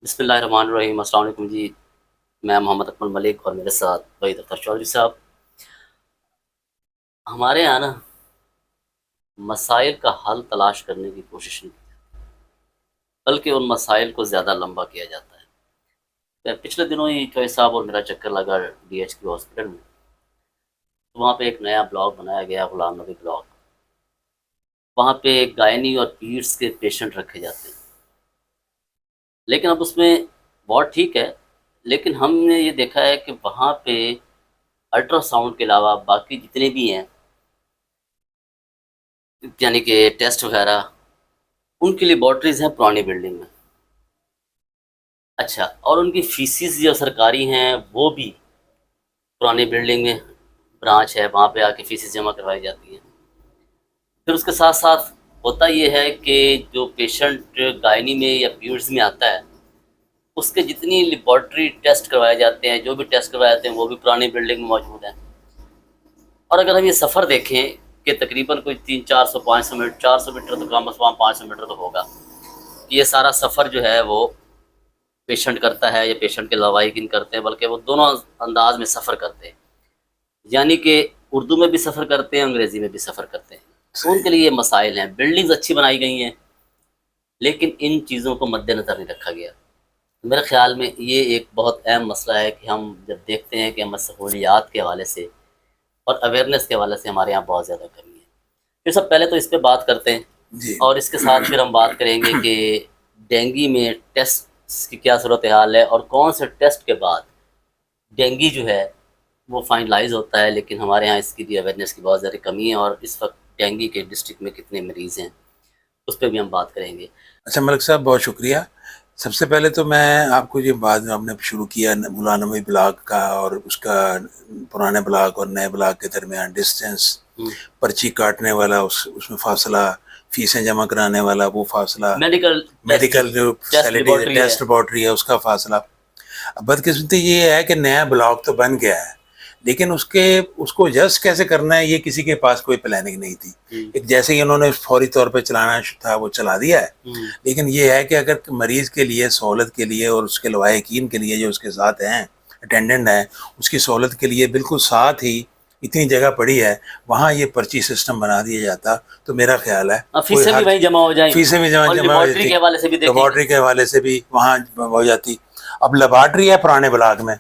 بسم اللہ الرحمن الرحیم۔ السلام علیکم جی، میں محمد اکمل ملک اور میرے ساتھ وحید اختر چودھری صاحب۔ ہمارے یہاں نا مسائل کا حل تلاش کرنے کی کوشش نہیں بلکہ ان مسائل کو زیادہ لمبا کیا جاتا ہے۔ پچھلے دنوں ہی چوہے صاحب اور میرا چکر لگا ڈی ایچ کیو ہاسپٹل میں، تو وہاں پہ ایک نیا بلاک بنایا گیا، غلام نبی بلاک۔ وہاں پہ گائنی اور پیڈس کے پیشنٹ رکھے جاتے ہیں، لیکن اب اس میں بہت ٹھیک ہے، لیکن ہم نے یہ دیکھا ہے کہ وہاں پہ الٹرا ساؤنڈ کے علاوہ باقی جتنے بھی ہیں یعنی کہ ٹیسٹ وغیرہ، ان کی لیبارٹریز ہیں پرانی بلڈنگ میں۔ اچھا، اور ان کی فیسز جو سرکاری ہیں وہ بھی پرانی بلڈنگ میں برانچ ہے، وہاں پہ آ کے فیسز جمع کروائی جاتی ہیں۔ پھر اس کے ساتھ ساتھ ہوتا یہ ہے کہ جو پیشنٹ گائنی میں یا پیریڈز میں آتا ہے، اس کے جتنی لیبارٹری ٹیسٹ کروائے جاتے ہیں، جو بھی ٹیسٹ کروائے جاتے ہیں، وہ بھی پرانی بلڈنگ میں موجود ہیں۔ اور اگر ہم یہ سفر دیکھیں کہ تقریباً کوئی 300-400-500 میٹر، 400 میٹر تو کم از کم 500 میٹر تو ہوگا، یہ سارا سفر جو ہے وہ پیشنٹ کرتا ہے یا پیشنٹ کے لواحقین کرتے ہیں، بلکہ وہ دونوں انداز میں سفر کرتے ہیں، یعنی کہ اردو میں بھی سفر کرتے ہیں، انگریزی میں بھی سفر کرتے ہیں۔ تو ان کے لیے یہ مسائل ہیں۔ بلڈنگز اچھی بنائی گئی ہیں، لیکن ان چیزوں کو مد نظر نہیں رکھا گیا۔ میرے خیال میں یہ ایک بہت اہم مسئلہ ہے کہ ہم جب دیکھتے ہیں کہ ہم سہولیات کے حوالے سے اور اویئرنیس کے حوالے سے ہمارے یہاں بہت زیادہ کمی ہے۔ پھر سب پہلے تو اس پہ بات کرتے ہیں جی اور اس کے ساتھ پھر ہم بات کریں گے کہ ڈینگی میں ٹیسٹ کی کیا صورتحال ہے اور کون سے ٹیسٹ کے بعد ڈینگی جو ہے وہ فائنلائز ہوتا ہے، لیکن ہمارے یہاں اس کی بھی اویئرنیس کی بہت زیادہ کمی ہے، اور اس وقت ڈینگی کے ڈسٹرکٹ میں کتنے مریض ہیں اس پہ بھی ہم بات کریں گے۔ اچھا ملک صاحب، بہت شکریہ۔ سب سے پہلے تو میں آپ کو یہ بات جو ہم نے شروع کیا غلام نبی بلاک کا اور اس کا پرانے بلاک اور نئے بلاک کے درمیان ڈسٹینس، پرچی کاٹنے والا اس میں فاصلہ، فیسیں جمع کرانے والا وہ فاصلہ، میڈیکل جو فیسلٹی ٹیسٹ لیبارٹری ہے اس کا فاصلہ۔ بدقسمتی یہ ہے کہ نیا بلاک تو بن گیا ہے، لیکن اس کو جسٹ کیسے کرنا ہے یہ کسی کے پاس کوئی پلاننگ نہیں تھی۔ ایک جیسے ہی انہوں نے فوری طور پہ چلانا تھا وہ چلا دیا ہے، لیکن یہ ہے کہ اگر مریض کے لیے سہولت کے لیے اور اس کے لواحقین کے لیے جو اس کے ساتھ ہیں اٹینڈنٹ ہیں، اس کی سہولت کے لیے بالکل ساتھ ہی اتنی جگہ پڑی ہے، وہاں یہ پرچی سسٹم بنا دیا جاتا تو میرا خیال ہے فیسیں بھی وہیں جمع ہو جائیں، فیسیں بھی جمع ہو جاتی، لیبارٹری کے حوالے سے بھی وہاں ہو جاتی۔ اب لیبارٹری ہے پرانے بلاک میں،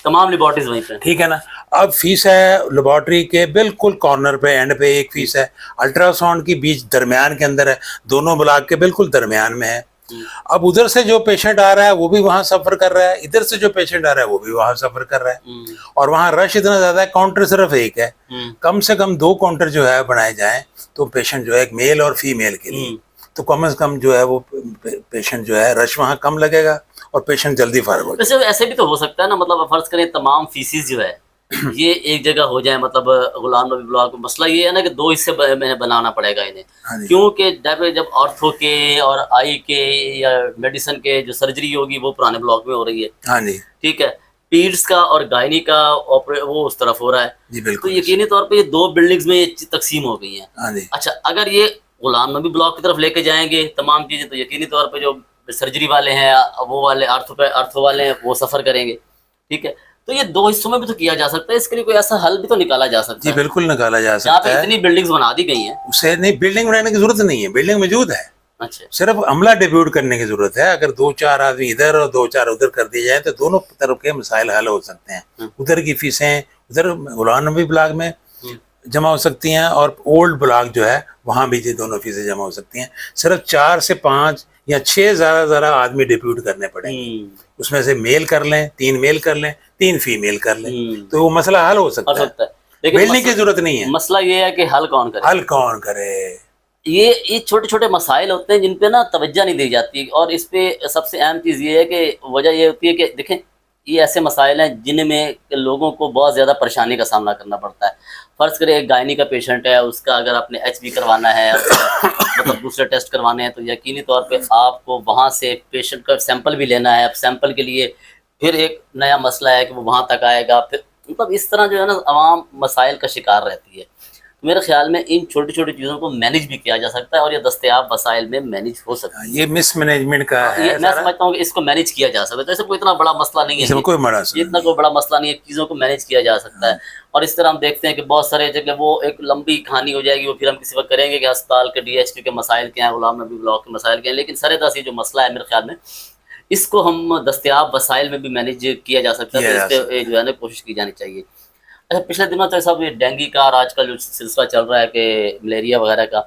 تمام لیبارٹریز وہیں پہ، ٹھیک ہے نا۔ اب فیس ہے لیبارٹری کے بالکل کارنر پہ، اینڈ پہ ایک فیس ہے، الٹرا ساؤنڈ کی بیچ درمیان کے اندر ہے، دونوں بلاک کے بالکل درمیان میں ہے۔ اب ادھر سے جو پیشنٹ آ رہا ہے وہ بھی وہاں سفر کر رہا ہے، ادھر سے جو پیشنٹ آ رہا ہے وہ بھی وہاں سفر کر رہا ہے، اور وہاں رش اتنا زیادہ ہے، کاؤنٹر صرف ایک ہے۔ کم سے کم 2 کاؤنٹر جو ہے بنائے جائیں تو پیشنٹ جو ہے ایک میل اور فیمیل کے لیے، تو کم از کم جو ہے وہ پیشنٹ جو ہے رش وہاں کم لگے گا اور پیشنٹ جلدی فارغ ہو جائے۔ ویسے ایسے بھی تو ہو سکتا ہے نا، مطلب فرض کریں تمام فیسز جو ہے یہ ایک جگہ ہو جائے، مطلب غلام نبی بلاک میں مسئلہ یہ ہے نا کہ 2 حصے میں بنانا پڑے گا انہیں، کیونکہ جب آرتھو کے اور آئی کے یا میڈیسن کے جو سرجری ہوگی وہ پرانے بلاک میں ہو رہی ہے، ہاں جی ٹھیک ہے، پیڈس کا اور گائنی کا وہ اس طرف ہو رہا ہے، جی تو بالکل یقینی طور پہ یہ 2 بلڈنگز میں تقسیم ہو گئی ہیں۔ ہاں جی اچھا، اگر یہ غلام نبی بلاک کی طرف لے کے جائیں گے تمام چیزیں، تو یقینی طور پہ جو سرجری والے ہیں، وہ والے آرتھو والے ہیں، وہ سفر کریں گے، ٹھیک ہے۔ تو یہ 2 حصوں میں بھی تو کیا جا سکتا ہے، اس کے لیے کوئی ایسا حل بھی تو نکالا جا سکتا جی ہے بالکل نکالا جا جہاں سکتا پہ ہے۔ اتنی بلڈنگز بنا دی گئی ہیں۔ اسے نہیں، بلڈنگ بنانے کی ضرورت نہیں ہے، بلڈنگ موجود ہے، اچھا، صرف عملہ ڈیپیوٹ کرنے کی ضرورت ہے۔ اگر 2-4 آدمی ادھر اور 2-4 ادھر کر دیے جائیں تو دونوں طرف کے مسائل حل ہو سکتے ہیں۔ ادھر کی فیسیں ادھر غلام نبی بلاک میں جمع ہو سکتی ہیں، اور اولڈ بلاک جو ہے وہاں بھی دونوں فیسیں جمع ہو سکتی ہیں۔ صرف 4 سے 5 یا 6 زیادہ آدمی ڈیپیوٹ کرنے پڑیں گے، اس میں سے میل کر لیں، 3 میل کر لیں، 3 فیمیل کر لیں، تو وہ مسئلہ حل ہو سکتا ہے، لیکن بلڈنگ کی ضرورت نہیں ہے۔ مسئلہ یہ ہے کہ حل کون کرے؟ حل کون کرے؟ یہ چھوٹے چھوٹے مسائل ہوتے ہیں جن پہ نا توجہ نہیں دی جاتی، اور اس پہ سب سے اہم چیز یہ ہے کہ وجہ یہ ہوتی ہے کہ دیکھیں یہ ایسے مسائل ہیں جن میں لوگوں کو بہت زیادہ پریشانی کا سامنا کرنا پڑتا ہے۔ فرض کرے ایک گائنی کا پیشنٹ ہے، اس کا اگر آپ نے ایچ بی کروانا ہے، مطلب دوسرے ٹیسٹ کروانے ہیں، تو یقینی طور پہ آپ کو وہاں سے پیشنٹ کا سیمپل بھی لینا ہے۔ اب سیمپل کے لیے پھر ایک نیا مسئلہ ہے کہ وہ وہاں تک آئے گا، پھر مطلب اس طرح جو ہے نا عوام مسائل کا شکار رہتی ہے۔ میرے خیال میں ان چھوٹی چھوٹی چیزوں کو مینیج بھی کیا جا سکتا ہے اور یہ دستیاب وسائل میں مینیج ہو سکتا ہے. یہ مس مینجمنٹ کا ہے. یہ میں سمجھتا ہوں کہ اس کو مینیج کیا جا سکتا ہے. جیسے کوئی اتنا بڑا مسئلہ نہیں ہے, کوئی بڑا یہ اتنا کوئی بڑا مسئلہ نہیں ہے, چیزوں کو مینیج کیا جا سکتا ہے. اور اس طرح ہم دیکھتے ہیں کہ بہت سارے جگہ وہ ایک لمبی کہانی ہو جائے گی, وہ پھر ہم کسی وقت کریں گے کہ ہسپتال کے ڈی ایچ کیو کے مسائل کیا ہیں, غلام نبی بلاک کے مسائل کیا ہیں. لیکن سر دس یہ جو مسئلہ ہے میرے خیال میں اس کو ہم دستیاب وسائل میں بھی مینیج کیا جا سکتا ہے. تو اس پہ جو ہے نا کوشش کی جانی چاہیے. اچھا, پچھلے دنوں تو صاحب یہ ڈینگی کا اور آج کل جو سلسلہ چل رہا ہے کہ ملیریا وغیرہ کا,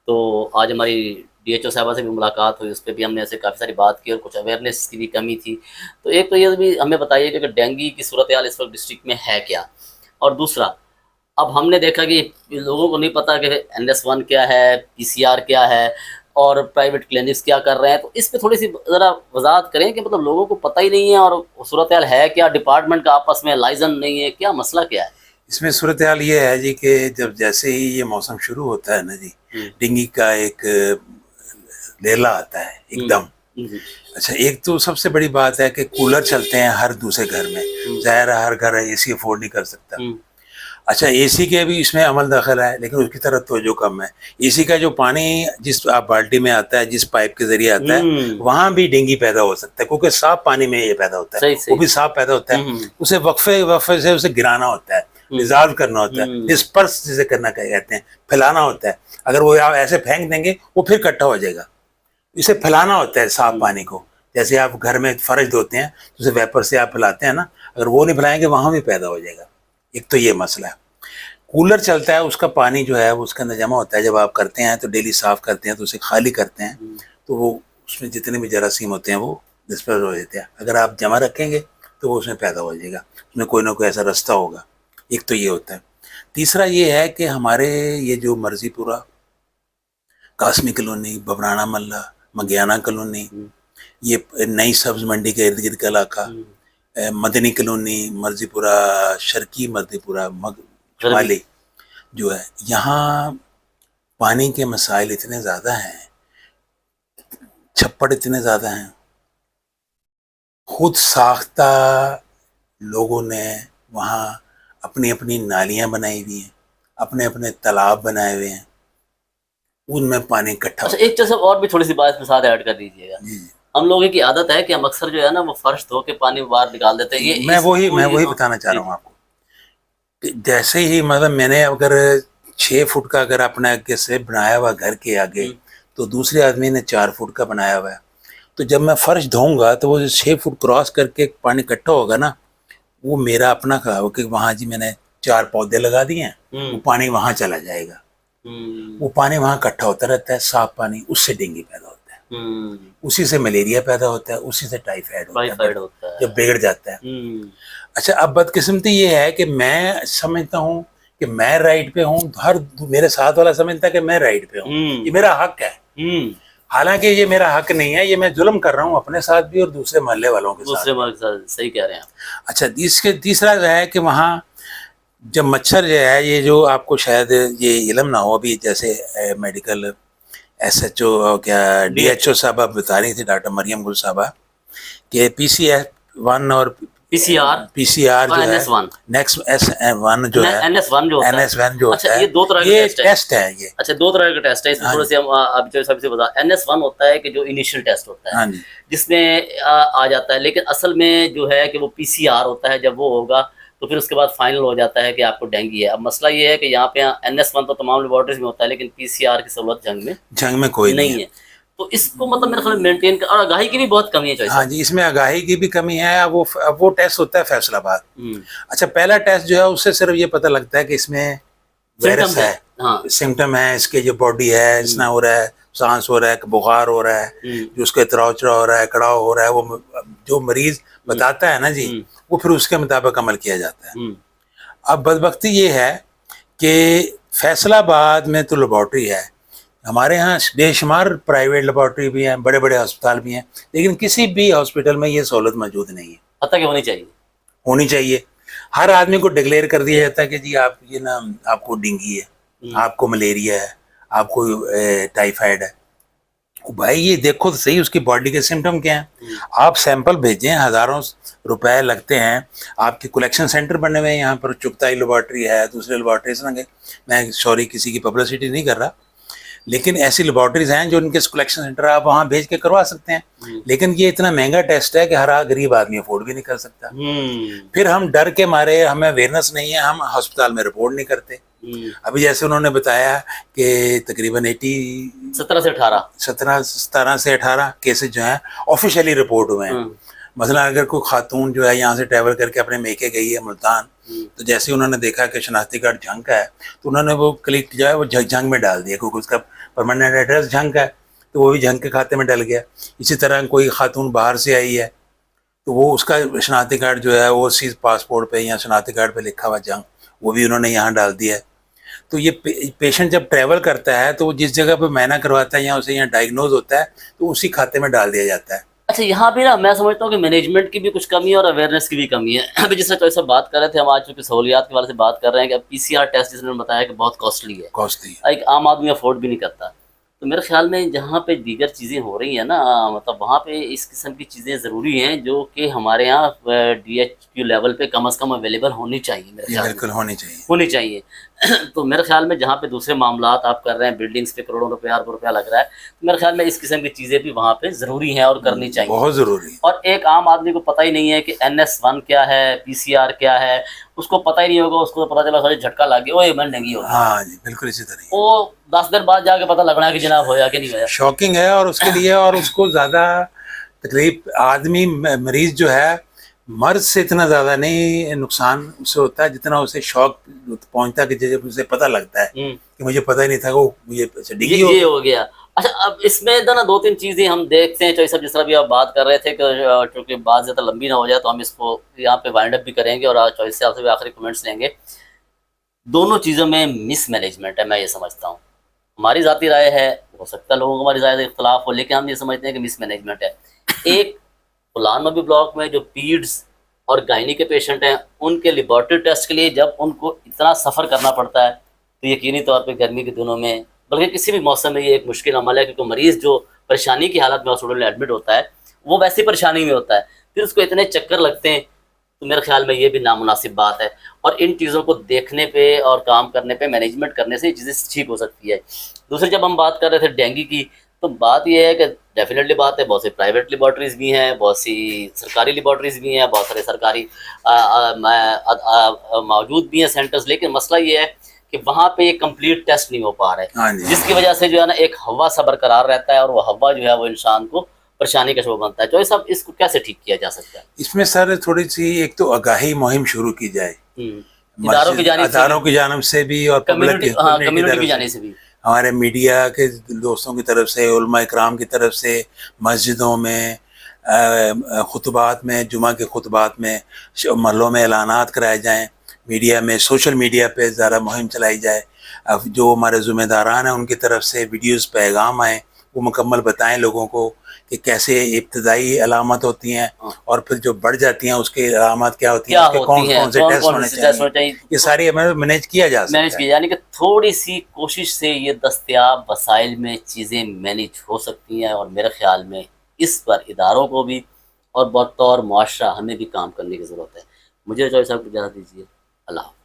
تو آج ہماری ڈی ایچ او صاحبہ سے بھی ملاقات ہوئی, اس پہ بھی ہم نے ایسے کافی ساری بات کی اور کچھ اویئرنیس کی بھی کمی تھی. تو ایک تو یہ بھی ہمیں بتائیے کہ ڈینگی کی صورتحال اس وقت ڈسٹرکٹ میں ہے کیا, اور دوسرا اب ہم نے دیکھا کہ لوگوں کو نہیں پتا کہ NS1 کیا ہے, PCR کیا ہے, اور پرائیویٹ کلینکس کیا کر رہے ہیں. تو اس پہ تھوڑی سی ذرا وضاحت کریں کہ مطلب لوگوں کو پتہ ہی نہیں ہے اور صورتحال ہے کیا, ڈپارٹمنٹ کا آپس میں لائزن نہیں ہے, کیا مسئلہ کیا ہے اس میں؟ صورتحال یہ ہے جی کہ جب جیسے ہی یہ موسم شروع ہوتا ہے نا جی, ڈینگی کا ایک لیلا آتا ہے ایک دم. اچھا, ایک تو سب سے بڑی بات ہے کہ کولر چلتے ہیں ہر دوسرے گھر میں, ظاہر ہے ہر گھر اے سی افورڈ نہیں کر سکتا. اچھا, اے سی کے بھی اس میں عمل دخل ہے لیکن اس کی طرف توجہ کم ہے. اے سی کا جو پانی جس آپ بالٹی میں آتا ہے, جس پائپ کے ذریعے آتا ہے, وہاں بھی ڈینگی پیدا ہو سکتا ہے کیونکہ صاف پانی میں یہ پیدا ہوتا ہے, وہ بھی صاف پیدا ہوتا ہے. اسے وقفے سے اسے گرانا ہوتا ہے, ڈیزالو کرنا ہوتا ہے, ڈسپرس جسے کرنا کہتے ہیں, پھیلانا ہوتا ہے. اگر وہ آپ ایسے پھینک دیں گے وہ پھر اکٹھا ہو جائے گا. اسے پھیلانا ہوتا ہے صاف پانی کو, جیسے آپ گھر میں فرش دھوتے ہیں تو اسے ویپر سے آپ پھیلاتے ہیں نا, اگر وہ نہیں پھیلائیں گے وہاں بھی پیدا ہو جائے گا. ایک تو یہ مسئلہ ہے. کولر چلتا ہے, اس کا پانی جو ہے وہ اس کے اندر جمع ہوتا ہے, جب آپ کرتے ہیں تو ڈیلی صاف کرتے ہیں تو اسے خالی کرتے ہیں تو وہ اس میں جتنے بھی جراثیم ہوتے ہیں وہ ڈسپرس ہو جاتے ہیں. اگر آپ جمع رکھیں گے تو وہ اس میں پیدا ہو جائے گا, اس میں کوئی نہ کوئی ایسا رستہ ہوگا. ایک تو یہ ہوتا ہے. تیسرا یہ ہے کہ ہمارے یہ جو مرضی پورہ, قاسمی کالونی, ببرانا ملہ, مگیانہ کالونی, یہ نئی سبز منڈی کے ارد گرد کا علاقہ, مدنی کالونی, مرضی پورہ شرقی, مرضی پورہ شمالی جو ہے, یہاں پانی کے مسائل اتنے زیادہ ہیں, چھپڑ اتنے زیادہ ہیں, خود ساختہ لوگوں نے وہاں اپنی اپنی نالیاں بنائی ہوئی ہیں, اپنے اپنے تالاب بنائے ہوئے ہیں, ان میں پانی اکٹھا. اچھا, ایک چیز اور بھی تھوڑی سی بات کے ساتھ ایڈ کر دیجیے گا. ہم لوگوں کی عادت ہے کہ ہم اکثر جو ہے نا وہ فرش دھو کے پانی باہر نکال دیتے ہیں. میں وہی بتانا چاہ رہا ہوں آپ کو. جیسے ہی مطلب میں نے اگر 6 فٹ کا اگر اپنا آگے سے بنایا ہوا گھر کے آگے, تو دوسرے آدمی نے 4 فٹ کا بنایا ہوا ہے, تو جب میں فرش دھوؤں گا تو وہ 6 فٹ کراس کر کے پانی اکٹھا ہوگا نا, وہ میرا اپنا خراب ہو کہ وہاں جی میں نے 4 پودے لگا دیے ہیں, وہ پانی وہاں چلا جائے گا, وہ پانی وہاں اکٹھا ہوتا رہتا ہے, صاف پانی, اس سے ڈینگی پیدا ہوتا ہے, اسی سے ملیریا پیدا ہوتا ہے, اسی سے ٹائیفائڈ ہوتا ہے جب بگڑ جاتا ہے. اچھا, اب بدقسمتی یہ ہے کہ میں سمجھتا ہوں کہ میں رائٹ پہ ہوں, ہر میرے ساتھ والا سمجھتا ہے کہ میں رائٹ پہ ہوں, یہ میرا حق ہے. حالانکہ یہ میرا حق نہیں ہے, یہ میں ظلم کر رہا ہوں اپنے ساتھ بھی اور دوسرے محلے والوں کے ساتھ. صحیح کہہ رہے ہیں آپ. اچھا, تیسرا جو ہے کہ وہاں جب مچھر جو ہے, یہ جو آپ کو شاید یہ علم نہ ہو ابھی, جیسے میڈیکل SHO کیا DHO صاحبہ بتا رہی تھی, ڈاکٹر مریم گل صاحبہ, کہ PC1 اور PCR جو ہے NS1 جو ہے, NS1 جو ہوتا ہے, یہ 2 طرح کے ٹیسٹ ہے. یہ اچھا 2 طرح کا ٹیسٹ ہے, اس میں تھوڑے سے ہم اب جو سب سے بتا. NS1 ہوتا ہے کہ جو انیشیل ٹیسٹ ہوتا ہے, جس میں آ جاتا ہے, لیکن اصل میں جو ہے کہ وہ PCR ہوتا ہے. جب وہ ہوگا تو پھر اس کے بعد فائنل ہو جاتا ہے کہ آپ کو ڈینگی ہے. اب مسئلہ یہ ہے کہ یہاں پہ NS1 تو تمام لیبارٹریز میں ہوتا ہے, لیکن PCR کی سہولت جنگ میں کوئی نہیں ہے. تو اس کو مطلب میرے خیال میں مینٹین اور آگاہی کی بھی بہت کمی ہے. ہاں جی, اس میں آگاہی کی بھی کمی ہے. اب وہ ٹیسٹ ہوتا ہے فیصل آباد. اچھا, پہلا ٹیسٹ جو ہے اس سے صرف یہ پتہ لگتا ہے کہ اس میں وائرس ہے, سمٹم ہے, اس کے جو باڈی ہے, اسنا ہو رہا ہے, سانس ہو رہا ہے, بخار ہو رہا ہے, جو اس کا اتراؤ چڑاؤ ہو رہا ہے, کڑاؤ ہو رہا ہے, وہ جو مریض بتاتا ہے نا جی, وہ پھر اس کے مطابق عمل کیا جاتا ہے. اب بدبختی یہ ہے کہ فیصل آباد میں تو لیبارٹری ہے, ہمارے ہاں بے شمار پرائیویٹ لیبارٹری بھی ہیں, بڑے بڑے ہسپتال بھی ہیں, لیکن کسی بھی ہاسپٹل میں یہ سہولت موجود نہیں ہے. پتہ کہ ہونی چاہیے. ہر آدمی کو ڈکلیئر کر دیا جاتا ہے کہ جی آپ یہ نا آپ کو ڈینگی ہے, آپ کو ملیریا ہے, آپ کو ٹائیفائڈ ہے. بھائی یہ دیکھو تو صحیح اس کی باڈی کے سمٹم کیا ہیں. آپ سیمپل بھیجیں, ہزاروں روپے لگتے ہیں, آپ کے کلیکشن سینٹر بنے ہوئے ہیں یہاں پر, چغتائی لیبارٹری ہے, دوسرے لیبارٹریز ہیں, میں سوری کسی کی پبلسٹی نہیں کر رہا, لیکن ایسی لیبارٹریز ہیں جو ان کے کلیکشن سینٹر آپ وہاں بھیج کے کروا سکتے ہیں. لیکن یہ اتنا مہنگا ٹیسٹ ہے کہ ہر غریب آدمی افورڈ بھی نہیں کر سکتا. پھر ہم ڈر کے مارے, ہمیں اویئرنیس نہیں ہے, ہم ہسپتال میں رپورٹ نہیں کرتے. ابھی جیسے انہوں نے بتایا کہ تقریباً 17 سے 18 کیسز جو ہیں آفیشیلی رپورٹ ہوئے ہیں. مثلا اگر کوئی خاتون جو ہے یہاں سے ٹریول کر کے اپنے میکے گئی ہے ملتان, تو جیسے انہوں نے دیکھا کہ شناختی کارڈ جھنگ کا ہے, تو انہوں نے وہ کلک جو ہے وہ جھنگ میں ڈال دیا, کیونکہ اس کا پرماننٹ ایڈریس جھنگ کا ہے, تو وہ بھی جھنگ کے کھاتے میں ڈل گیا. اسی طرح کوئی خاتون باہر سے آئی ہے, تو وہ اس کا شناختی کارڈ جو ہے وہ چیز پاسپورٹ پہ یا شناختی کارڈ پہ لکھا ہوا جنگ, وہ بھی انہوں نے یہاں ڈال دیا ہے. تو یہ پیشنٹ جب ٹریول کرتا ہے تو وہ جس جگہ پہ معائنہ کرواتا ہے یا اسے یہاں ڈائگنوز ہوتا ہے تو اسی کھاتے میں ڈال دیا جاتا ہے. اچھا, یہاں پہ نا میں سمجھتا ہوں کہ مینجمنٹ کی بھی کچھ کمی ہے اور اویئرنیس کی بھی کمی ہے. ابھی جس طرح سے بات کر رہے تھے, ہم آج چونکہ سہولیات کے بارے سے بات کر رہے ہیں کہ اب PCR ٹیسٹ جس نے بتایا کہ بہت کاسٹلی ہے, ایک عام آدمی افورڈ بھی نہیں کرتا. تو میرے خیال میں جہاں پہ دیگر چیزیں ہو رہی ہیں نا, مطلب وہاں پہ اس قسم کی چیزیں ضروری ہیں جو کہ ہمارے یہاں DHQ لیول پہ کم از کم اویلیبل ہونی چاہیے. میرے خیال بالکل ہونی چاہیے. تو میرے خیال میں جہاں پہ دوسرے معاملات آپ کر رہے ہیں, بلڈنگس پہ کروڑوں روپیہ اربوں روپیہ لگ رہا ہے, تو میرے خیال میں اس قسم کی چیزیں بھی وہاں پہ ضروری ہیں اور کرنی چاہیے, بہت ضروری. اور ایک عام آدمی کو پتہ ہی نہیں ہے کہ NS1 کیا ہے, PCR کیا ہے, اس کو پتہ ہی نہیں ہوگا. اس کو تو پتہ چلا سارے جھٹکا لگ گیا, وہ یہ من نہیں ہوگا. ہاں جی بالکل اسی طرح. وہ 10 دن بعد جا کے پتہ لگنا ہے کہ جناب ہویا کہ نہیں ہویا. شاکنگ ہے اور اس کے لیے, اور اس کو زیادہ تکلیف آدمی مریض جو ہے مرض سے اتنا زیادہ نہیں نقصان اسے ہوتا ہے جتنا اسے شوق پہنچتا ہے کہ جب اسے پتہ لگتا ہے کہ مجھے پتہ ہی نہیں تھا کہ وہ مجھے ڈگی یہ ہو گیا. اچھا, اب اس میں نا 2-3 چیزیں ہم دیکھتے ہیں. چوہی صاحب جس طرح بھی آپ بات کر رہے تھے کہ چونکہ بات زیادہ لمبی نہ ہو جائے تو ہم اس کو یہاں پہ وائنڈ اپ بھی کریں گے, اور چوہی صاحب سے بھی آخری کمنٹس لیں گے. دونوں چیزوں میں مس مینجمنٹ ہے, میں یہ سمجھتا ہوں. ہماری ذاتی رائے ہے, ہو سکتا ہے لوگوں کو ہماری رائے سے اختلاف ہو, لیکن ہم یہ سمجھتے ہیں کہ مس مینجمنٹ ہے. ایک غلام نبی بلاک میں جو پیڈز اور گائنی کے پیشنٹ ہیں, ان کے لیبارٹری ٹیسٹ کے لیے جب ان کو اتنا سفر کرنا پڑتا ہے, تو یقینی طور پہ گرمی کے دنوں میں بلکہ کسی بھی موسم میں یہ ایک مشکل عمل ہے, کیونکہ مریض جو پریشانی کی حالت میں ہاسپٹل میں ایڈمٹ ہوتا ہے وہ ویسی پریشانی میں ہوتا ہے, پھر اس کو اتنے چکر لگتے ہیں. تو میرے خیال میں یہ بھی نامناسب بات ہے, اور ان چیزوں کو دیکھنے پہ اور کام کرنے پہ, مینجمنٹ کرنے سے یہ چیزیں ٹھیک ہو سکتی ہے. دوسری جب ہم بات کر رہے تھے ڈینگی کی, تو بات یہ ہے کہ ڈیفینیٹلی بات ہے, بہت سی پرائیویٹ لیبارٹریز بھی ہیں, بہت سی سرکاری لیبارٹریز بھی ہیں, بہت سارے سرکاری موجود بھی ہیں سینٹرز, لیکن مسئلہ یہ ہے کہ وہاں پہ یہ کمپلیٹ ٹیسٹ نہیں ہو پا رہے, جس کی وجہ سے جو ہے نا ایک ہوا سا برقرار رہتا ہے, اور وہ ہوا جو ہے وہ انسان کو پریشانی کا سبب بنتا ہے. تو یہ سب اس کو کیسے ٹھیک کیا جا سکتا ہے؟ اس میں سر تھوڑی سی ایک تو آگاہی مہم شروع کی جائے, اداروں کی جانب سے بھی اور کمیونٹی کی جانب سے بھی, ہمارے میڈیا کے دوستوں کی طرف سے, علماء اکرام کی طرف سے, مسجدوں میں خطبات میں, جمعہ کے خطبات میں, محلوں میں اعلانات کرائے جائیں, میڈیا میں, سوشل میڈیا پہ زیادہ مہم چلائی جائے. جو ہمارے ذمہ داران ہیں ان کی طرف سے ویڈیوز پیغام آئیں, وہ مکمل بتائیں لوگوں کو کہ کیسے ابتدائی علامات ہوتی ہیں اور پھر جو بڑھ جاتی ہیں اس کے علامات کیا ہوتی ہیں, اس کے کون کون سے ٹیسٹ ہونے چاہیے, یہ ساری ہمیں مینیج کیا جا سکتا ہے. یعنی کہ تھوڑی سی کوشش سے یہ دستیاب وسائل میں چیزیں مینیج ہو سکتی ہیں, اور میرے خیال میں اس پر اداروں کو بھی اور بطور معاشرہ ہمیں بھی کام کرنے کی ضرورت ہے. مجھے جو صاحب اجازت دیجیے, اللہ حافظ.